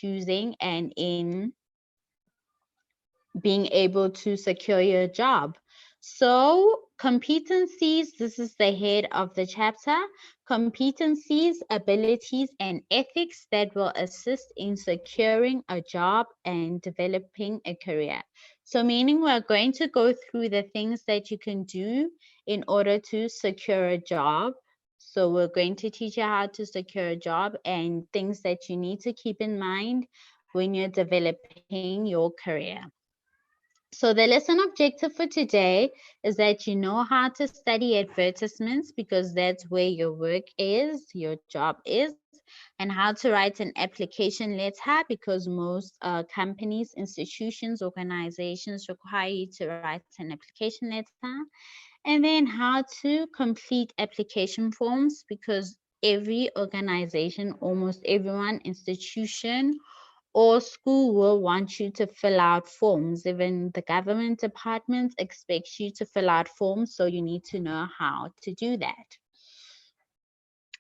choosing and in being able to secure your job. So, competencies, this is the head of the chapter. Competencies, abilities, and ethics that will assist in securing a job and developing a career. So, meaning we're going to go through the things that you can do in order to secure a job. So, we're going to teach you how to secure a job and things that you need to keep in mind when you're developing your career. So the lesson objective for today is that you know how to study advertisements because that's where your work is, your job is, and how to write an application letter because most companies, institutions, organizations require you to write an application letter. And then how to complete application forms because every organization, almost everyone, institution, or school will want you to fill out forms. Even the government departments expect you to fill out forms, so you need to know how to do that.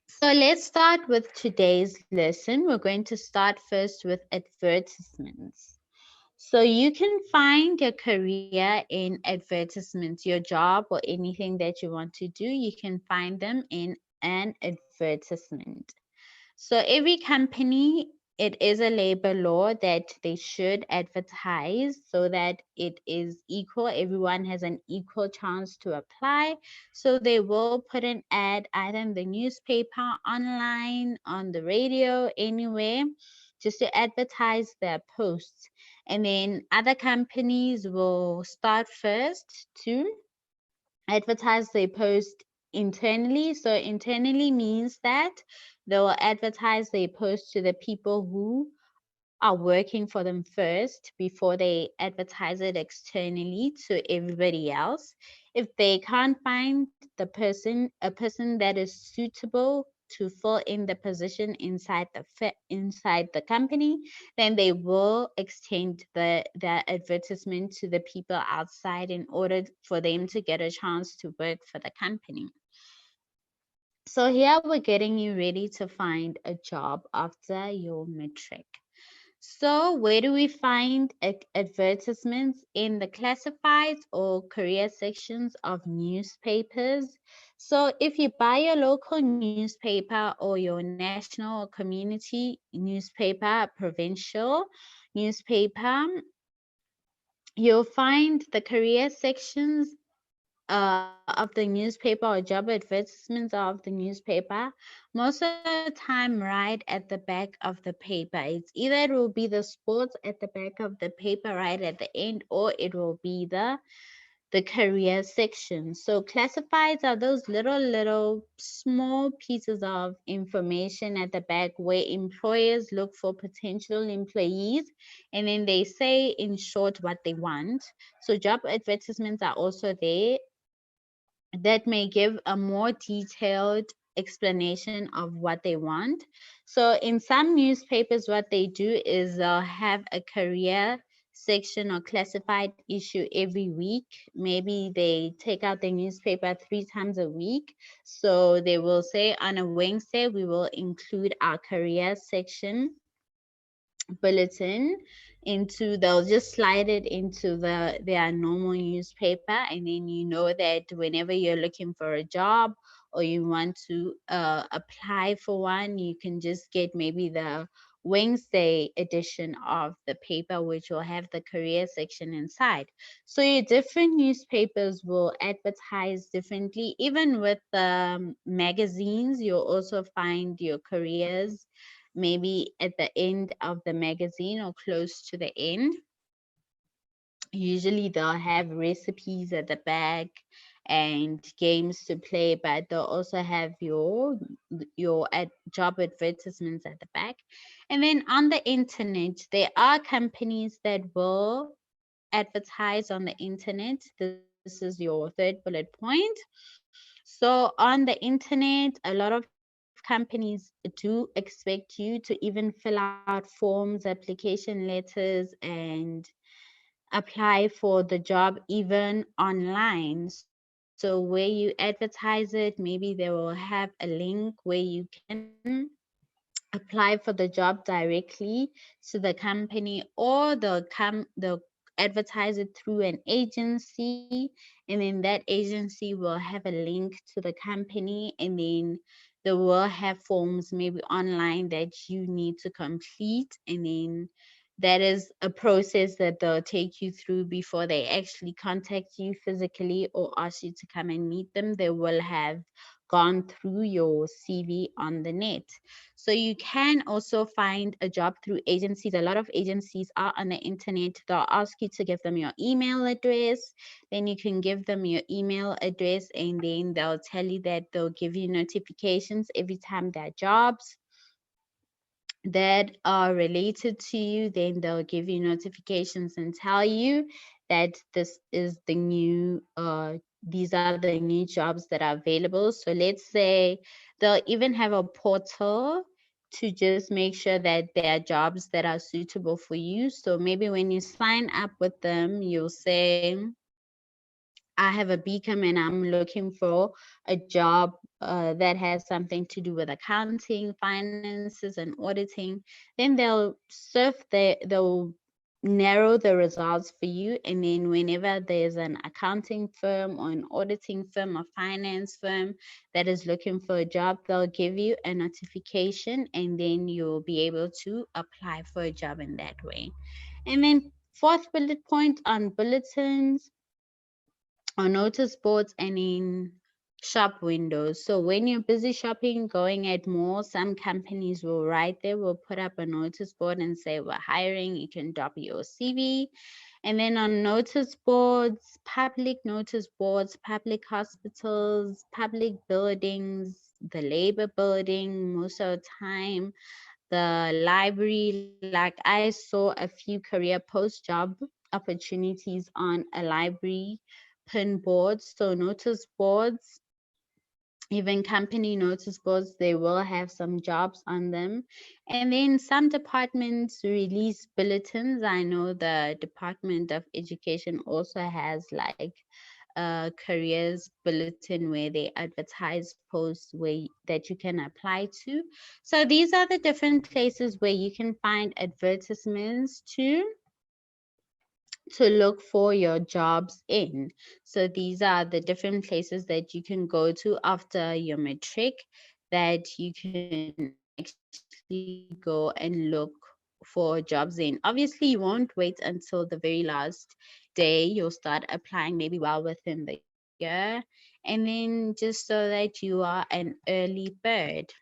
So let's start with today's lesson. We're going to start first with advertisements. So you can find your career in advertisements, your job or anything that you want to do, you can find them in an advertisement. So every company, it is a labor law that they should advertise so that it is equal. Everyone has an equal chance to apply. So they will put an ad either in the newspaper, online, on the radio, anywhere, just to advertise their posts. And then other companies will start first to advertise their post internally. So internally means that they will advertise their post to the people who are working for them first before they advertise it externally to everybody else. If they can't find a person that is suitable to fill in the position inside the company, then they will extend the advertisement to the people outside in order for them to get a chance to work for the company. So here we're getting you ready to find a job after your matric. So where do we find advertisements? In the classifieds or career sections of newspapers. So if you buy your local newspaper or your national or community newspaper, provincial newspaper, you'll find the career sections of the newspaper or job advertisements of the newspaper most of the time right at the back of the paper. It's either it will be the sports at the back of the paper right at the end, or it will be the career section. So classifieds are those little small pieces of information at the back where employers look for potential employees and then they say in short what they want. So job advertisements are also there that may give a more detailed explanation of what they want. So in some newspapers, what they do is they'll have a career section or classified issue every week. Maybe they take out the newspaper 3 times a week. So they will say on a Wednesday, we will include our career section bulletin into, they'll just slide it into their normal newspaper, and then you know that whenever you're looking for a job or you want to apply for one, you can just get maybe the Wednesday edition of the paper, which will have the career section inside. So your different newspapers will advertise differently. Even with magazines, you'll also find your careers maybe at the end of the magazine or close to the end. Usually they'll have recipes at the back and games to play, but they'll also have your job advertisements at the back. And then on the internet, there are companies that will advertise on the internet. This is your third bullet point. So on the internet, a lot of companies do expect you to even fill out forms, application letters, and apply for the job even online. So where you advertise it, maybe they will have a link where you can apply for the job directly to the company, or they'll advertise it through an agency, and then that agency will have a link to the company, and then they will have forms maybe online that you need to complete, and then that is a process that they'll take you through before they actually contact you physically or ask you to come and meet them. They will have gone through your CV on the net. So you can also find a job through agencies. A lot of agencies are on the internet. They'll ask you to give them your email address. Then you can give them your email address, and then they'll tell you that they'll give you notifications every time there are jobs that are related to you. Then they'll give you notifications and tell you that this is the new these are the new jobs that are available. So let's say they'll even have a portal to just make sure that there are jobs that are suitable for you. So maybe when you sign up with them, you'll say, I have a beacon and I'm looking for a job that has something to do with accounting, finances, and auditing. Then they'll narrow the results for you. And then whenever there's an accounting firm or an auditing firm or finance firm that is looking for a job, they'll give you a notification, and then you'll be able to apply for a job in that way. And then fourth bullet point on bulletins, on notice boards, and in shop windows. So when you're busy shopping, going at malls, some companies will write there, will put up a notice board and say, we're hiring, you can drop your CV. And then on notice boards, public notice boards, public hospitals, public buildings, the labor building, most of the time, the library. Like I saw a few career post job opportunities on a library pin boards. So notice boards, even company notice boards, they will have some jobs on them. And then some departments release bulletins. I know the Department of Education also has like a careers bulletin where they advertise posts that you can apply to. So these are the different places where you can find advertisements to look for your jobs in. So these are the different places that you can go to after your matric, that you can actually go and look for jobs in. Obviously, you won't wait until the very last day. You'll start applying maybe well within the year, and then just so that you are an early bird.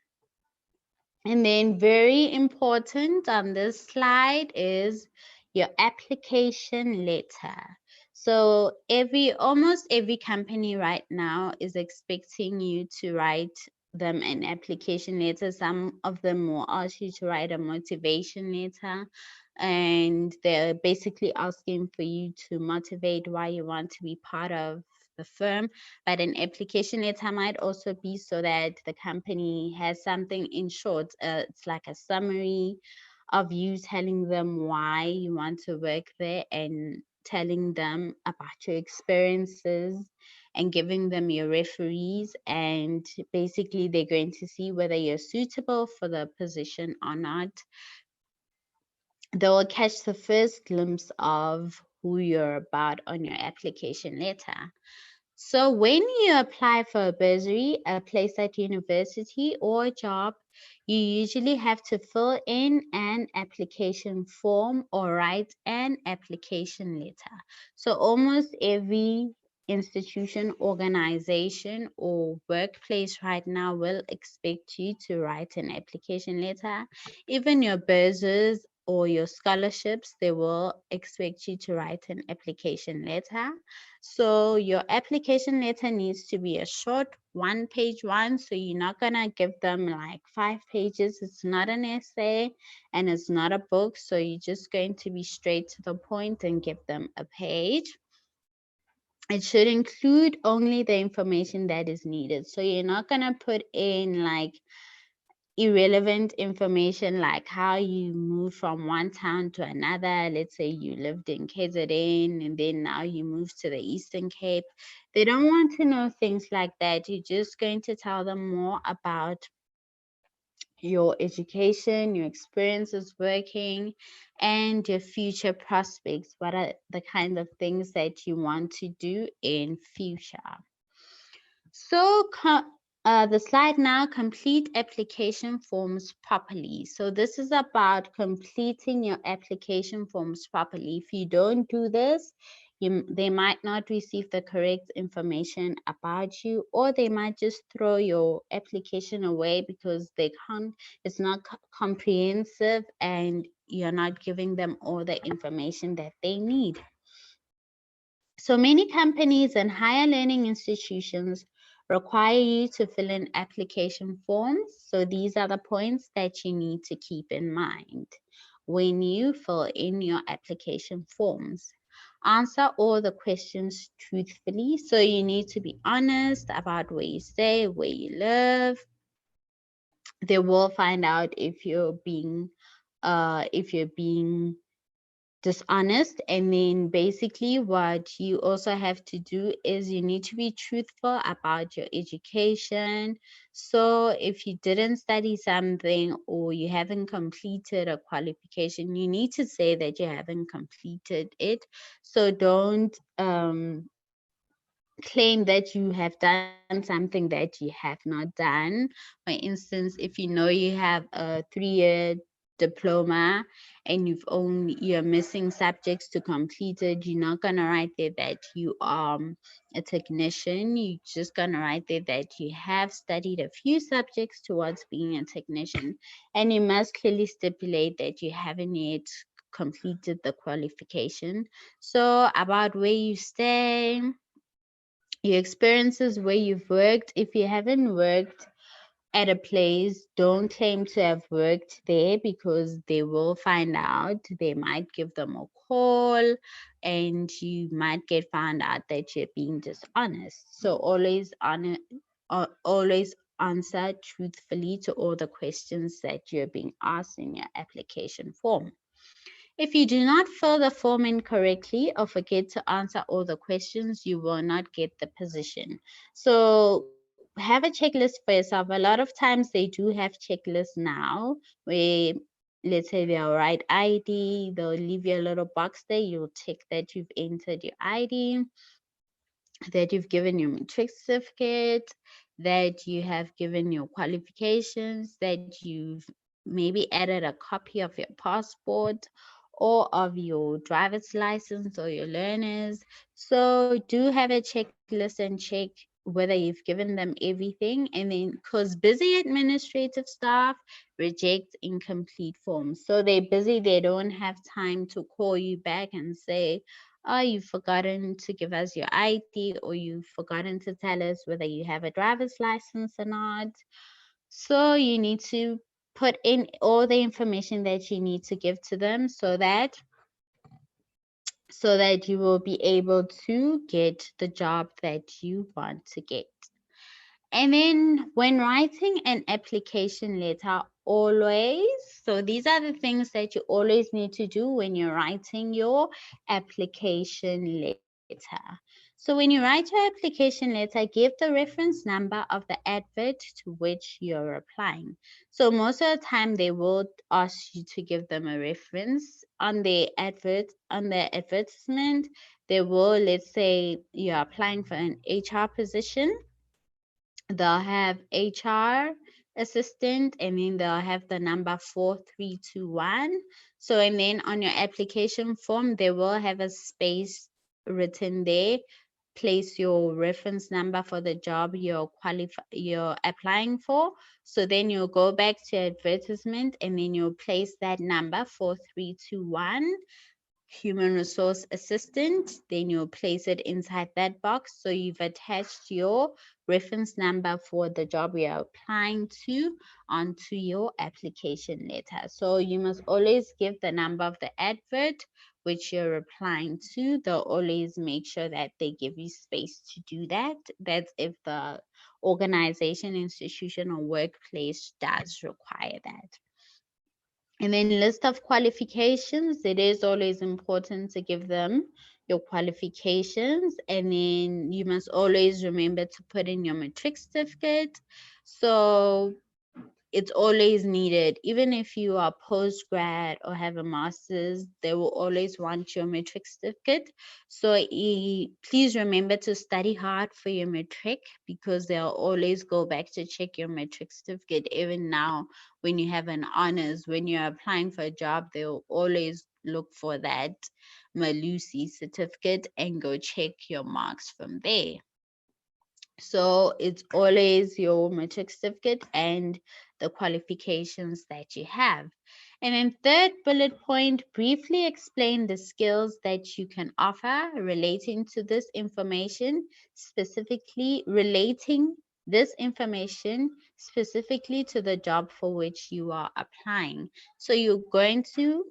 And then very important on this slide is your application letter. So almost every company right now is expecting you to write them an application letter. Some of them will ask you to write a motivation letter, and they're basically asking for you to motivate why you want to be part of the firm. But an application letter might also be so that the company has something in short. It's like a summary of you telling them why you want to work there, and telling them about your experiences, and giving them your referees. And basically, they're going to see whether you're suitable for the position or not. They will catch the first glimpse of who you're about on your application letter. So when you apply for a bursary, a place at university, or a job, you usually have to fill in an application form or write an application letter. So almost every institution, organization, or workplace right now will expect you to write an application letter. Even your bursaries or your scholarships, they will expect you to write an application letter. So your application letter needs to be a short one-page one. So you're not gonna give them like 5 pages. It's not an essay and it's not a book. So you're just going to be straight to the point and give them a page. It should include only the information that is needed. So you're not gonna put in like irrelevant information like how you moved from one town to another. Let's say you lived in KZN and then now you moved to the Eastern Cape. They don't want to know things like that. You're just going to tell them more about your education, your experiences working, and your future prospects. What are the kind of things that you want to do in future? So the slide now, complete application forms properly. So this is about completing your application forms properly. If you don't do this, they might not receive the correct information about you, or they might just throw your application away because it's not comprehensive, and you're not giving them all the information that they need. So many companies and higher learning institutions require you to fill in application forms. So these are the points that you need to keep in mind when you fill in your application forms. Answer all the questions truthfully. So you need to be honest about where you stay, where you live. They will find out if you're being dishonest. And then basically what you also have to do is you need to be truthful about your education. So if you didn't study something, or you haven't completed a qualification, you need to say that you haven't completed it. So don't claim that you have done something that you have not done. For instance, if you know you have a 3-year diploma and you're missing subjects to complete it, you're not gonna write there that you are a technician. You're just gonna write there that you have studied a few subjects towards being a technician, and you must clearly stipulate that you haven't yet completed the qualification. So about where you stay, your experiences, where you've worked. If you haven't worked at a place, don't claim to have worked there, because they will find out. They might give them a call, and you might get found out that you're being dishonest. So always answer truthfully to all the questions that you're being asked in your application form. If you do not fill the form in correctly or forget to answer all the questions, you will not get the position. So have a checklist for yourself. A lot of times they do have checklists now, where, let's say, they'll write ID, they'll leave you a little box there. You'll tick that you've entered your ID, that you've given your matric certificate, that you have given your qualifications, that you've maybe added a copy of your passport or of your driver's license or your learners. So do have a checklist and check whether you've given them everything. And then, because busy administrative staff reject incomplete forms. So they're busy, they don't have time to call you back and say, oh, you've forgotten to give us your ID, or you've forgotten to tell us whether you have a driver's license or not. So you need to put in all the information that you need to give to them, so that you will be able to get the job that you want to get. And then when writing an application letter, always, so these are the things that you always need to do when you're writing your application letter. So when you write your application letter, give the reference number of the advert to which you're applying. So most of the time they will ask you to give them a reference on the advertisement. They will, let's say you're applying for an HR position, they'll have HR assistant, and then they'll have the number 4321. So, and then on your application form, they will have a space written there. Place your reference number for the job you're applying for. So then you'll go back to advertisement, and then you'll place that number 4321, human resource assistant. Then you'll place it inside that box. So you've attached your reference number for the job you're applying to onto your application letter. So you must always give the number of the advert which you're applying to. They'll always make sure that they give you space to do that. That's if the organization, institution, or workplace does require that. And then list of qualifications, it is always important to give them your qualifications. And then you must always remember to put in your matric certificate. So it's always needed. Even if you are postgrad or have a master's, they will always want your matric certificate. So please remember to study hard for your matric, because they'll always go back to check your matric certificate. Even now, when you have an honors, when you're applying for a job, they'll always look for that Malusi certificate and go check your marks from there. So it's always your matric certificate and the qualifications that you have. And then third bullet point, briefly explain the skills that you can offer relating to this information, specifically relating this information specifically to the job for which you are applying. So you're going to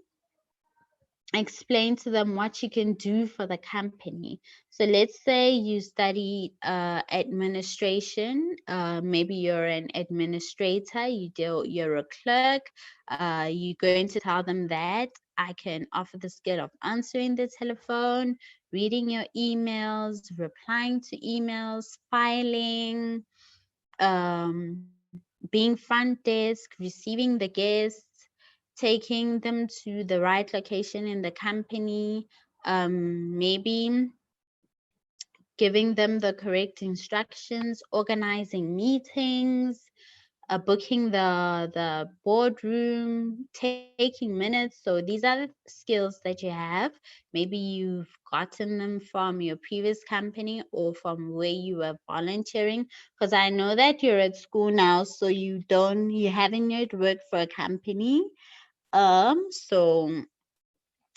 explain to them what you can do for the company. So let's say you study administration. Maybe you're an administrator. You're a clerk. You're going to tell them that I can offer the skill of answering the telephone, reading your emails, replying to emails, filing, being front desk, receiving the guests, taking them to the right location in the company, maybe giving them the correct instructions, organizing meetings, booking the boardroom, taking minutes. So these are the skills that you have. Maybe you've gotten them from your previous company or from where you were volunteering. Because I know that you're at school now, so you haven't yet worked for a company. So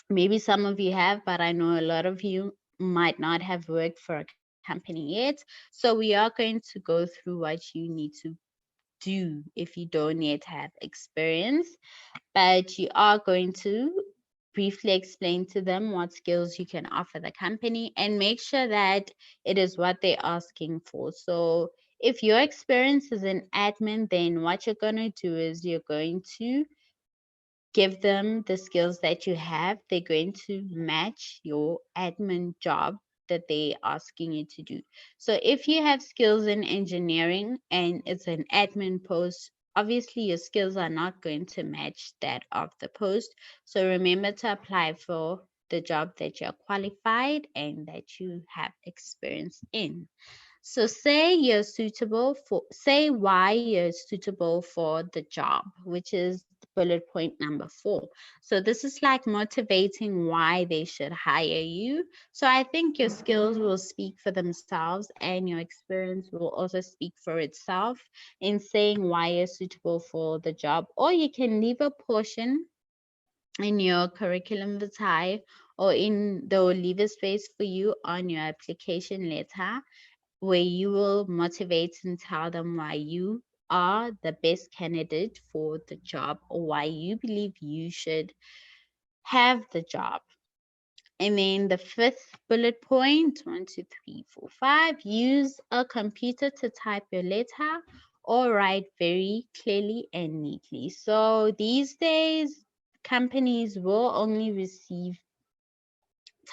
maybe some of you have, but I know a lot of you might not have worked for a company yet. So we are going to go through what you need to do if you don't yet have experience, but you are going to briefly explain to them what skills you can offer the company and make sure that it is what they're asking for. So if your experience is in admin, then what you're going to do is you're going to give them the skills that you have. They're going to match your admin job that they're asking you to do. So if you have skills in engineering and it's an admin post, obviously your skills are not going to match that of the post. So remember to apply for the job that you're qualified and that you have experience in. So say why you're suitable for the job, which is bullet point number 4. So this is like motivating why they should hire you. So I think your skills will speak for themselves and your experience will also speak for itself in saying why you're suitable for the job. Or you can leave a portion in your curriculum vitae, or in they'll leave a space for you on your application letter where you will motivate and tell them why you are the best candidate for the job or why you believe you should have the job. And then the fifth bullet point, 1, 2, 3, 4, 5, use a computer to type your letter or write very clearly and neatly. So these days, companies will only receive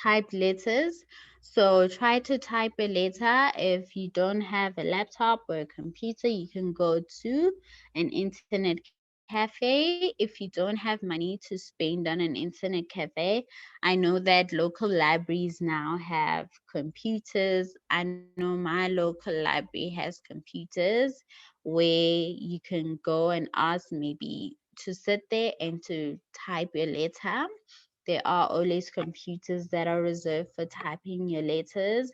typed letters. So try to type a letter. If you don't have a laptop or a computer, you can go to an internet cafe. If you don't have money to spend on an internet cafe, I know that local libraries now have computers. I know my local library has computers where you can go and ask maybe to sit there and to type your letter. There are always computers that are reserved for typing your letters,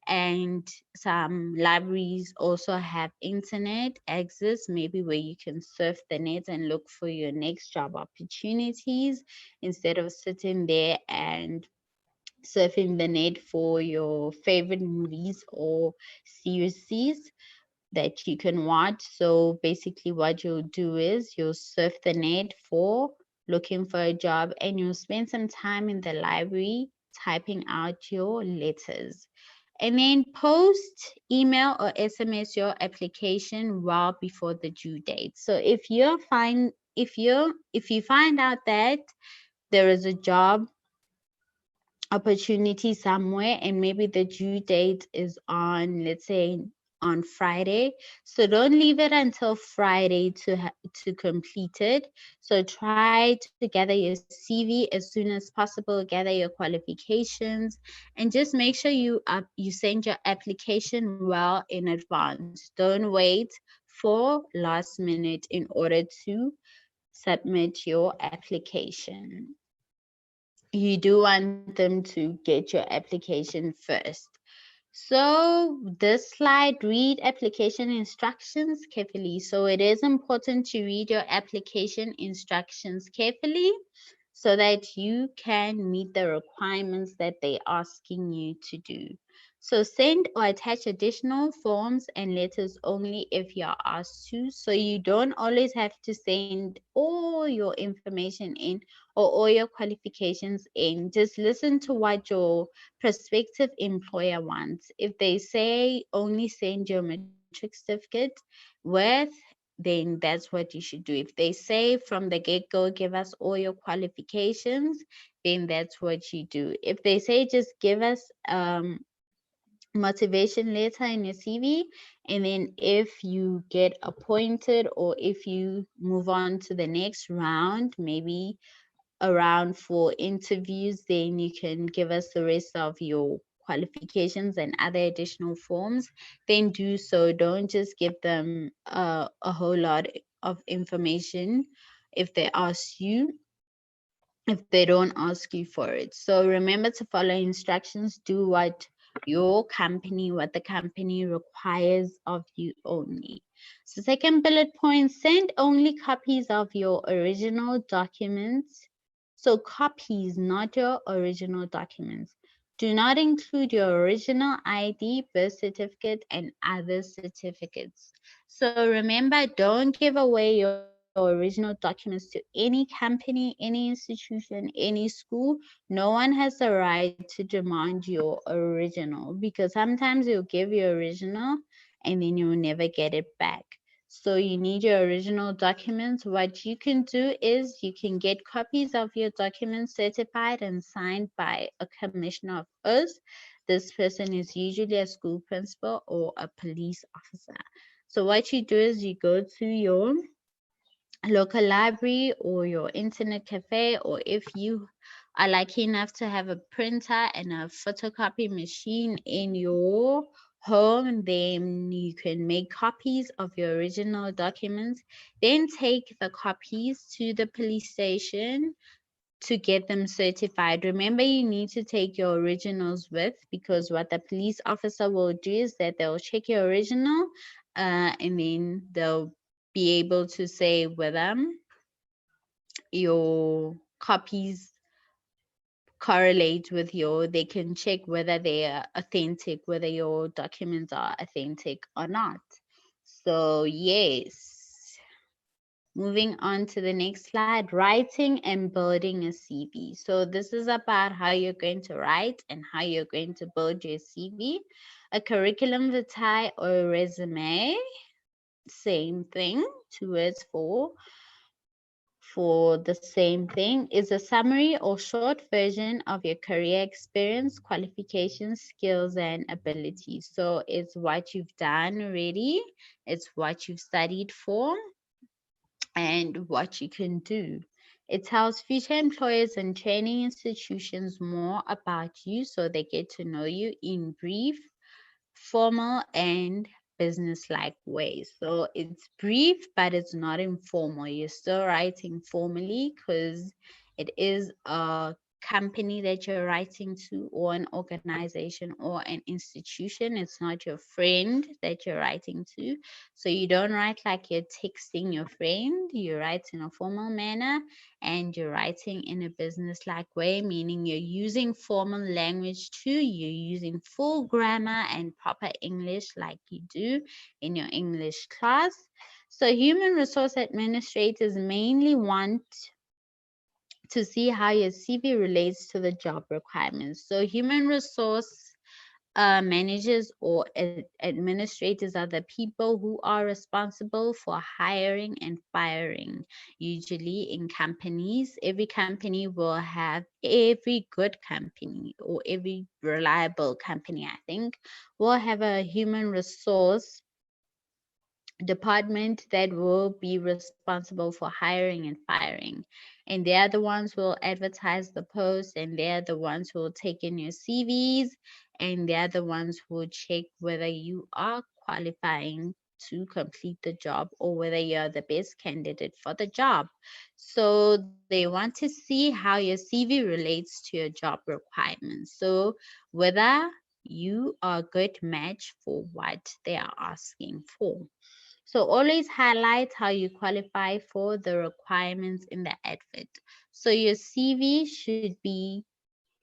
and some libraries also have internet access, maybe where you can surf the net and look for your next job opportunities instead of sitting there and surfing the net for your favorite movies or series that you can watch. So basically, what you'll do is you'll surf the net for looking for a job and you'll spend some time in the library typing out your letters. And then post, email, or SMS your application well before the due date. So if you find out that there is a job opportunity somewhere and maybe the due date is on, let's say, on Friday. So don't leave it until Friday to complete it. So try to gather your CV as soon as possible, gather your qualifications, and just make sure you send your application well in advance. Don't wait for last minute in order to submit your application. You do want them to get your application first. So this slide, read application instructions carefully. So it is important to read your application instructions carefully so that you can meet the requirements that they're asking you to do. So send or attach additional forms and letters only if you're asked to. So you don't always have to send all your information in or all your qualifications in. Just listen to what your prospective employer wants. If they say only send your matric certificate with, then that's what you should do. If they say from the get-go, give us all your qualifications, then that's what you do. If they say just give us motivation letter in your CV, and then if you get appointed or if you move on to the next round, maybe around for interviews, then you can give us the rest of your qualifications and other additional forms. Then do so. Don't just give them a whole lot of information if they ask you, if they don't ask you for it. So remember to follow instructions. Do what the company requires of you only. So second bullet point, send only copies of your original documents. So copies, not your original documents. Do not include your original ID, birth certificate, and other certificates. So remember, don't give away your original documents to any company, any institution, any school. No one has the right to demand your original, because sometimes you'll give your original and then you'll never get it back. So you need your original documents. What you can do is you can get copies of your documents certified and signed by a commissioner of oath. This person is usually a school principal or a police officer. So what you do is you go to your local library or your internet cafe, or if you are lucky enough to have a printer and a photocopy machine in your home, then you can make copies of your original documents, then take the copies to the police station to get them certified. Remember, you need to take your originals with, because what the police officer will do is that they'll check your original and then they'll be able to say whether your copies correlate with they can check whether they are authentic, whether your documents are authentic or not. So yes, moving on to the next slide, writing and building a CV. So this is about how you're going to write and how you're going to build your CV. A curriculum vitae or a resume, same thing, 2 words for the same thing, is a summary or short version of your career experience, qualifications, skills, and abilities. So it's what you've done already, it's what you've studied for, and what you can do. It tells future employers and training institutions more about you so they get to know you in brief, formal, and business-like ways. So it's brief, but it's not informal. You're still writing formally because it is a company that you're writing to, or an organization or an institution. It's not your friend that you're writing to. So you don't write like you're texting your friend. You write in a formal manner, and you're writing in a business-like way, meaning you're using formal language too. You're using full grammar and proper English like you do in your English class. So human resource administrators mainly want to see how your CV relates to the job requirements. So human resource Managers or administrators are the people who are responsible for hiring and firing. Usually in companies, every company will have, every good company or every reliable company, I think, will have a human resource department that will be responsible for hiring and firing. And they are the ones who will advertise the post, and they are the ones who will take in your CVs, and they are the ones who will check whether you are qualifying to complete the job or whether you're the best candidate for the job. So they want to see how your CV relates to your job requirements. So whether you are a good match for what they are asking for. So always highlight how you qualify for the requirements in the advert. So your CV should be,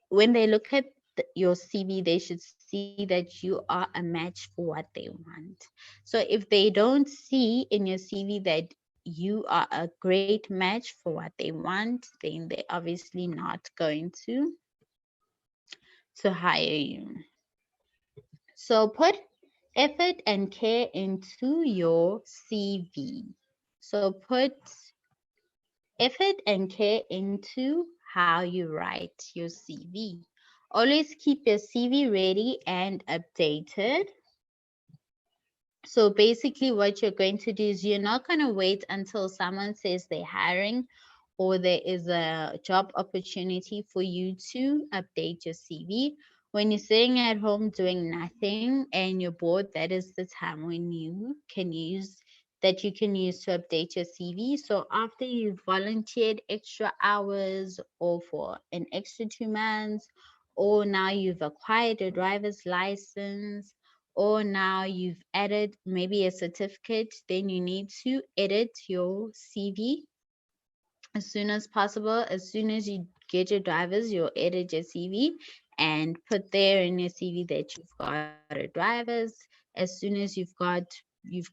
when they look at your CV, they should see that you are a match for what they want. So if they don't see in your CV that you are a great match for what they want, then they're obviously not going to hire you. So put effort and care into your CV. So put effort and care into how you write your CV. Always keep your CV ready and updated. So basically what you're going to do is you're not going to wait until someone says they're hiring or there is a job opportunity for you to update your CV. When you're sitting at home doing nothing and you're bored, that is the time when you can use to update your CV. So after you've volunteered extra hours or for an extra 2 months, or now you've acquired a driver's license, or now you've added maybe a certificate, then you need to edit your CV as soon as possible. As soon as you get your drivers, you'll edit your CV and put there in your CV that you've got a drivers. As soon as you've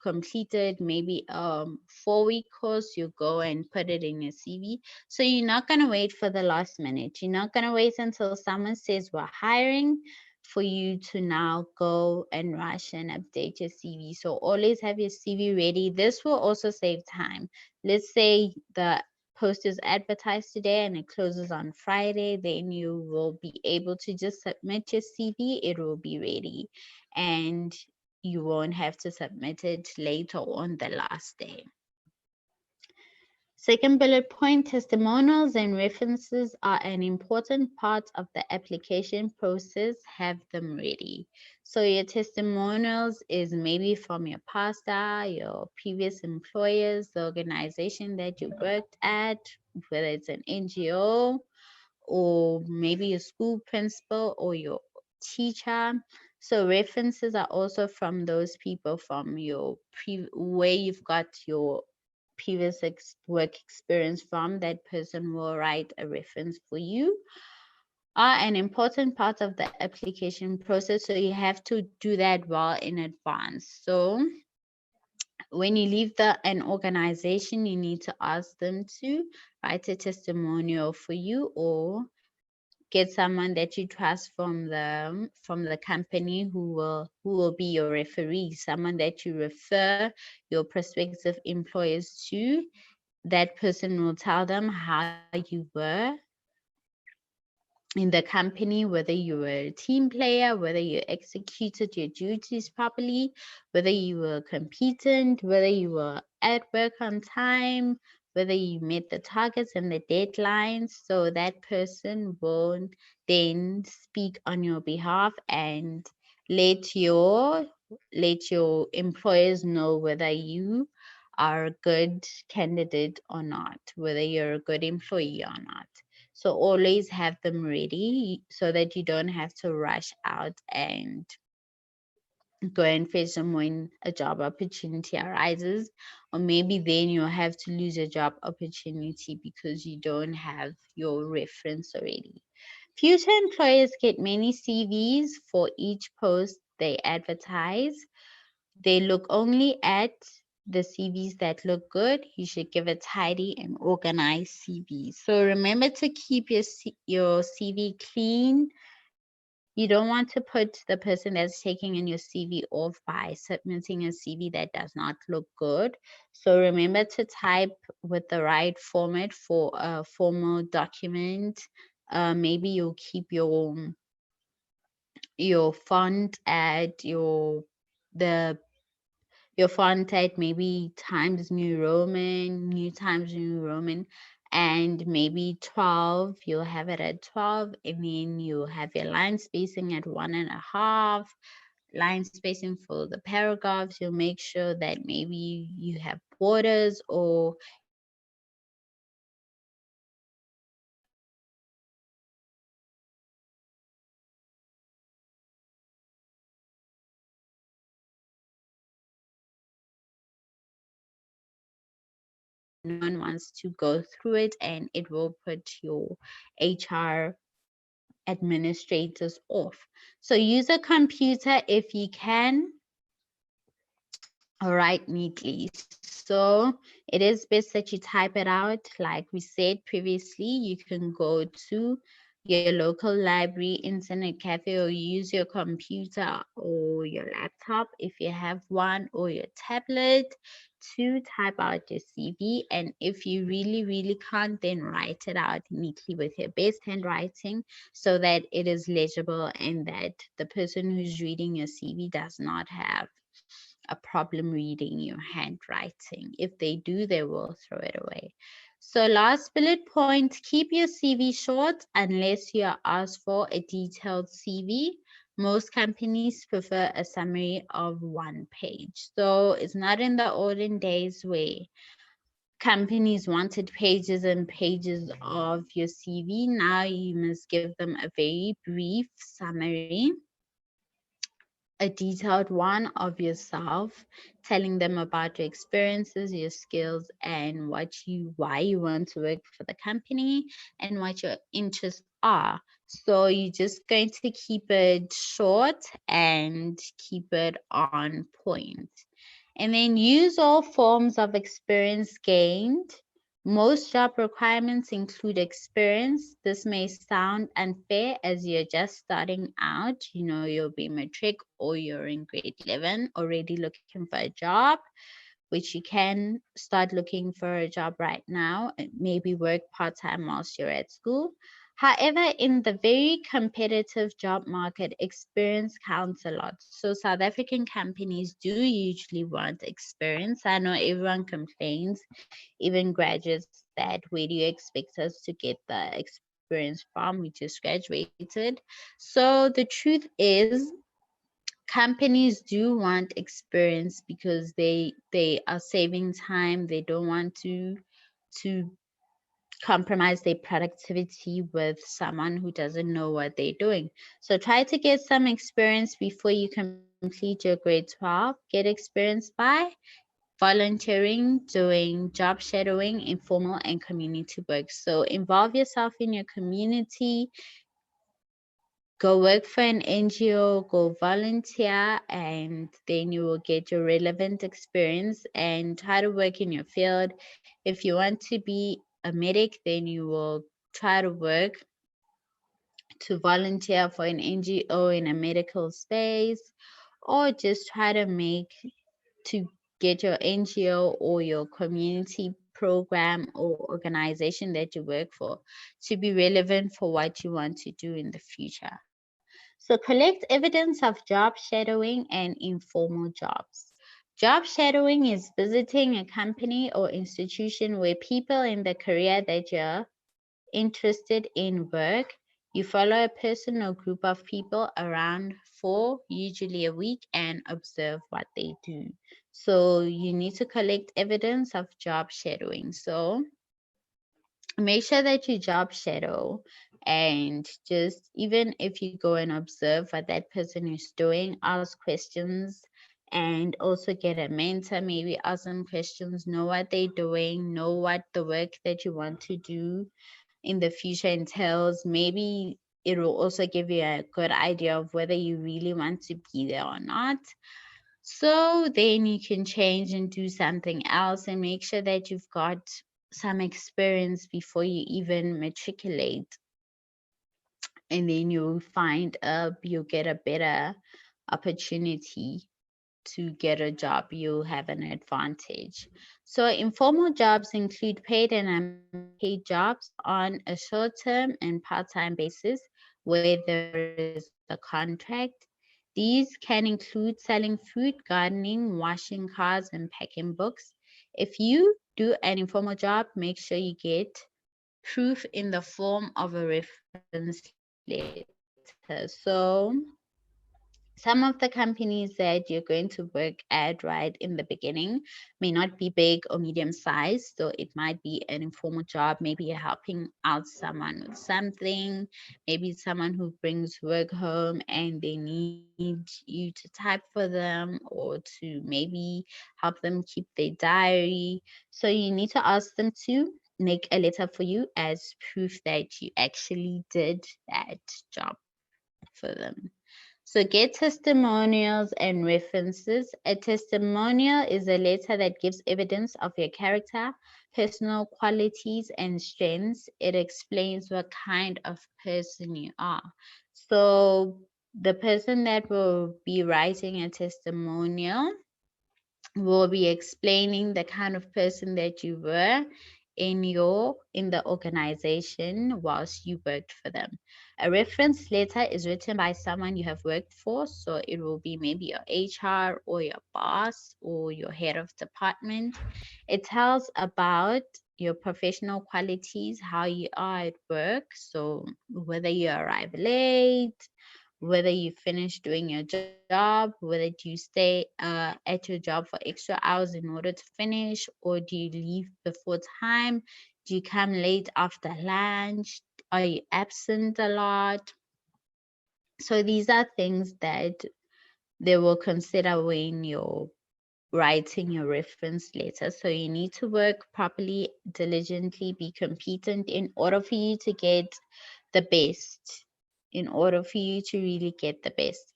completed maybe 4-week course, you go and put it in your CV. So you're not gonna wait for the last minute. You're not gonna wait until someone says we're hiring for you to now go and rush and update your CV. So always have your CV ready. This will also save time. Let's say the post is advertised today and it closes on Friday, then you will be able to just submit your CV. It will be ready and you won't have to submit it later on the last day. Second bullet point, testimonials and references are an important part of the application process. Have them ready. So your testimonials is maybe from your pastor, your previous employers, the organization that you worked at, whether it's an NGO or maybe a school principal or your teacher. So references are also from those people from your where you've got your previous work experience from. That person will write a reference for you. Are an important part of the application process, so you have to do that well in advance. So when you leave an organization, you need to ask them to write a testimonial for you, or get someone that you trust from the company who will be your referee, someone that you refer your prospective employers to. That person will tell them how you were in the company, whether you were a team player, whether you executed your duties properly, whether you were competent, whether you were at work on time, whether you met the targets and the deadlines. So that person will then speak on your behalf and let your employers know whether you are a good candidate or not, whether you're a good employee or not. So always have them ready so that you don't have to rush out and go and fetch them when a job opportunity arises, or maybe then you'll have to lose a job opportunity because you don't have your reference already. Future employers get many CVs for each post they advertise. They look only at the CVs that look good. You should give a tidy and organized CV. So remember to keep your CV clean, You don't want to put the person that's taking in your CV off by submitting a CV that does not look good. So remember to type with the right format for a formal document. Maybe you'll keep your font at the your font at maybe New Times New Roman, and maybe 12. You'll have it at 12, and then you'll have your line spacing at 1.5. Line spacing for the paragraphs. You'll make sure that maybe you have borders, or if you have no one wants to go through it, and it will put your HR administrators off. So use a computer if you can write neatly. So it is best that you type it out. Like we said previously, you can go to your local library, internet cafe, or use your computer or your laptop if you have one, or your tablet to type out your CV. And if you really, really can't, then write it out neatly with your best handwriting so that it is legible and that the person who's reading your CV does not have a problem reading your handwriting. If they do, they will throw it away. So last bullet point, keep your CV short unless you are asked for a detailed CV. Most companies prefer a summary of 1 page. So it's not in the olden days where companies wanted pages and pages of your CV. Now you must give them a very brief summary, a detailed one of yourself, telling them about your experiences, your skills, and why you want to work for the company and what your interests are. So you're just going to keep it short and keep it on point. And then use all forms of experience gained. Most job requirements include experience. This may sound unfair as you're just starting out. You'll be matric or you're in grade 11 already looking for a job, which you can start looking for a job right now, and maybe work part-time whilst you're at school. However, in the very competitive job market, experience counts a lot. So South African companies do usually want experience. I know everyone complains, even graduates, that where do you expect us to get the experience from? We just graduated. So the truth is, companies do want experience because they are saving time. They don't want to compromise their productivity with someone who doesn't know what they're doing. So try to get some experience before you complete your grade 12. Get experience by volunteering, doing job shadowing, informal and community work. So involve yourself in your community, go work for an NGO, go volunteer, and then you will get your relevant experience and try to work in your field. If you want to be a medic, then you will try to work to volunteer for an NGO in a medical space, or just try to get your NGO or your community program or organization that you work for to be relevant for what you want to do in the future. So collect evidence of job shadowing and informal jobs. Job shadowing is visiting a company or institution where people in the career that you're interested in work. You follow a person or group of people around for usually a week and observe what they do. So you need to collect evidence of job shadowing. So make sure that you job shadow, and just even if you go and observe what that person is doing, ask questions, and also get a mentor, maybe ask them questions, know what they're doing, know what the work that you want to do in the future entails. Maybe it will also give you a good idea of whether you really want to be there or not. So then you can change and do something else, and make sure that you've got some experience before you even matriculate and then you'll get a better opportunity to get a job. You'll have an advantage. So informal jobs include paid and unpaid jobs on a short-term and part-time basis where there is a contract. These can include selling food, gardening, washing cars, and packing books. If you do an informal job, make sure you get proof in the form of a reference letter. So some of the companies that you're going to work at right in the beginning may not be big or medium sized. So it might be an informal job. Maybe you're helping out someone with something. Maybe it's someone who brings work home and they need you to type for them or to maybe help them keep their diary. So you need to ask them to make a letter for you as proof that you actually did that job for them. So get testimonials and references. A testimonial is a letter that gives evidence of your character, personal qualities, and strengths. It explains what kind of person you are. So the person that will be writing a testimonial will be explaining the kind of person that you were in the organization whilst you worked for them. A reference letter is written by someone you have worked for, so it will be maybe your HR or your boss or your head of department. It tells about your professional qualities, how you are at work, so whether you arrive late, whether you finish doing your job, whether do you stay at your job for extra hours in order to finish, or do you leave before time? Do you come late after lunch? Are you absent a lot? So these are things that they will consider when you're writing your reference letter. So you need to work properly, diligently, be competent in order for you to get the best, in order for you to really get the best.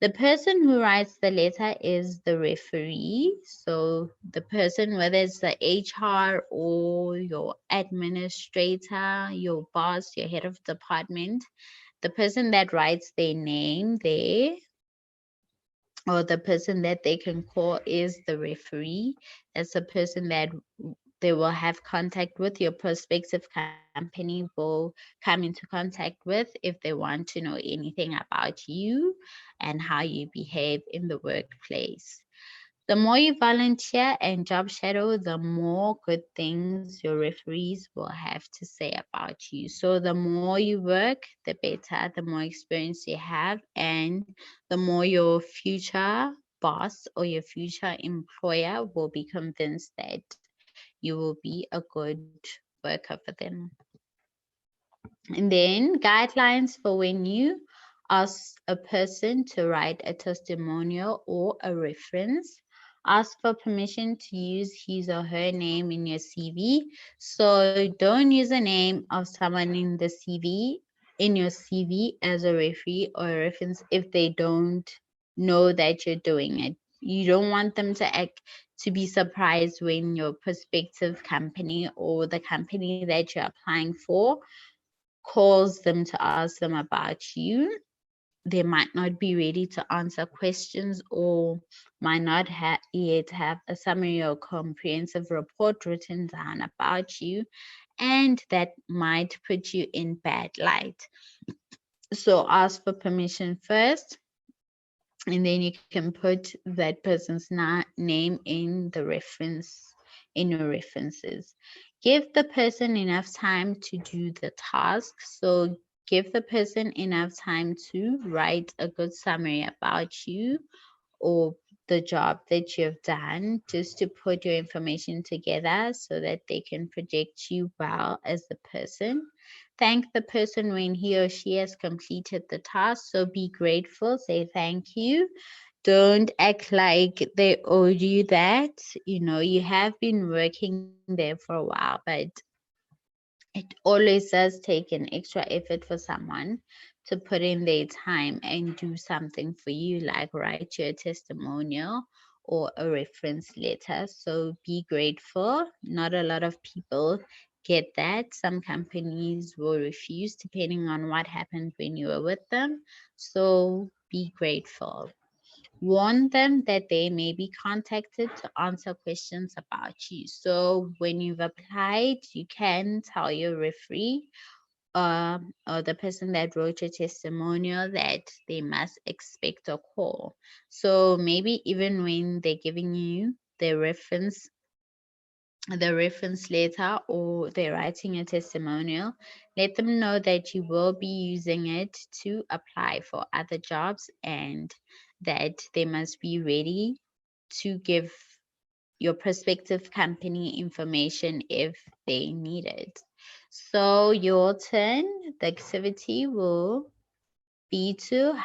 The person who writes the letter is the referee. So the person, whether it's the HR or your administrator, your boss, your head of department, the person that writes their name there or the person that they can call is the referee. That's the person that they will have contact with. Your prospective company will come into contact with if they want to know anything about you and how you behave in the workplace. The more you volunteer and job shadow, the more good things your referees will have to say about you. So the more you work, the better, the more experience you have, and the more your future boss or your future employer will be convinced that you will be a good worker for them. And then guidelines for when you ask a person to write a testimonial or a reference. Ask for permission to use his or her name in your CV. So don't use a name of someone in the CV, in your CV as a referee or a reference if they don't know that you're doing it. You don't want them to be surprised when your prospective company or the company that you're applying for calls them to ask them about you. They might not be ready to answer questions or might not yet have a summary or comprehensive report written down about you, and that might put you in bad light. So ask for permission first, and then you can put that person's name in the reference, in your references. Give the person enough time to do the task. So give the person enough time to write a good summary about you or the job that you've done, just to put your information together so that they can project you well as the person. Thank the person when he or she has completed the task. So be grateful, say thank you. Don't act like they owe you that. You know, you have been working there for a while, but it always does take an extra effort for someone to put in their time and do something for you, like write your testimonial or a reference letter. So be grateful. Not a lot of people get that. Some companies will refuse depending on what happened when you were with them. So be grateful. Warn them that they may be contacted to answer questions about you. So when you've applied, you can tell your referee or the person that wrote your testimonial that they must expect a call. So maybe even when they're giving you the reference letter or they're writing a testimonial, let them know that you will be using it to apply for other jobs and that they must be ready to give your prospective company information if they need it. So your turn, the activity will be to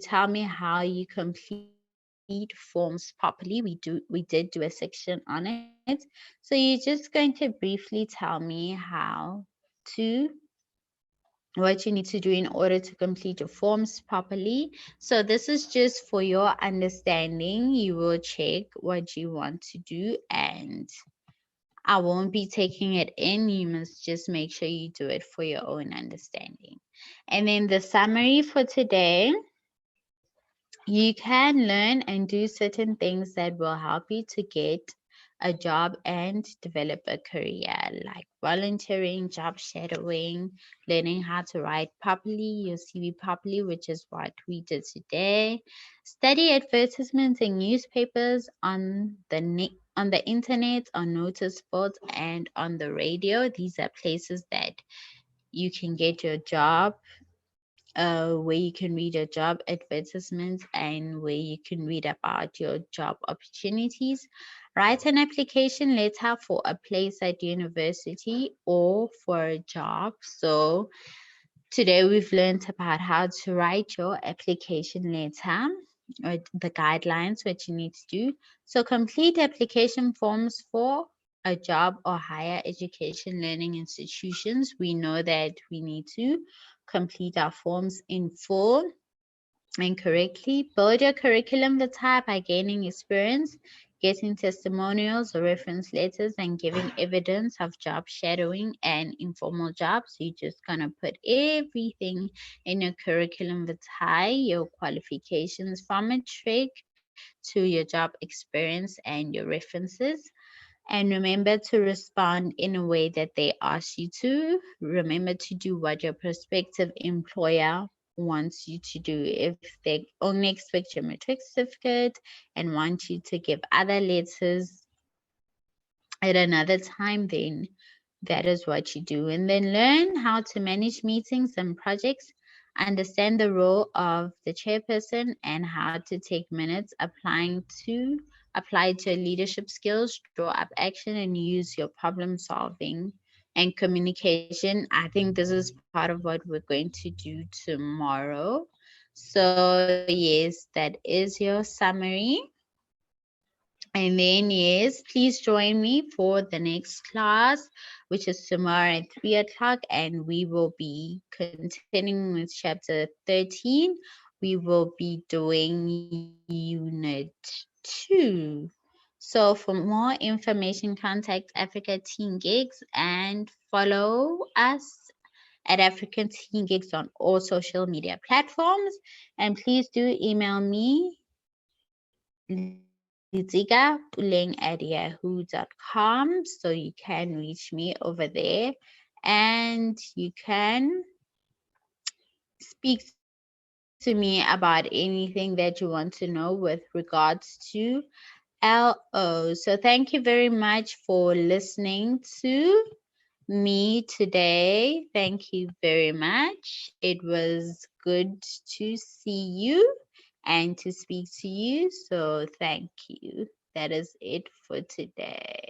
tell me how you complete forms properly. We did do a section on it. So you're just going to briefly tell me to what you need to do in order to complete your forms properly. So this is just for your understanding. You will check what you want to do and I won't be taking it in. You must just make sure you do it for your own understanding. And then the summary for today, you can learn and do certain things that will help you to get a job and develop a career, like volunteering, job shadowing, learning how to write properly, your CV properly, which is what we did today. Study advertisements in newspapers, on the internet, on notice boards, and on the radio. These are places that you can get your job, where you can read your job advertisements and where you can read about your job opportunities. Write an application letter for a place at university or for a job. So today we've learned about how to write your application letter or the guidelines, what you need to do. So complete application forms for a job or higher education learning institutions. We know that we need to complete our forms in full and correctly. Build your curriculum the type by gaining experience, getting testimonials or reference letters, and giving evidence of job shadowing and informal jobs. You're just gonna put everything in your curriculum vitae, your qualifications from a trick to your job experience and your references. And remember to respond in a way that they ask you to. Remember to do what your prospective employer wants you to do. If they only expect your matric certificate and want you to give other letters at another time, then that is what you do. And then learn how to manage meetings and projects, understand the role of the chairperson and how to take minutes apply to your leadership skills, draw up action and use your problem solving and communication. I think this is part of what we're going to do tomorrow. So yes, that is your summary. And then, yes, please join me for the next class, which is tomorrow at 3 o'clock, and we will be continuing with chapter 13. We will be doing unit 2. So for more information, contact Africa Teen Gigs and follow us at African Teen Gigs on all social media platforms. And please do email me liziga@yahoo.com, so you can reach me over there and you can speak to me about anything that you want to know with regards to LO. So thank you very much for listening to me today. Thank you very much. It was good to see you and to speak to you. So thank you. That is it for today.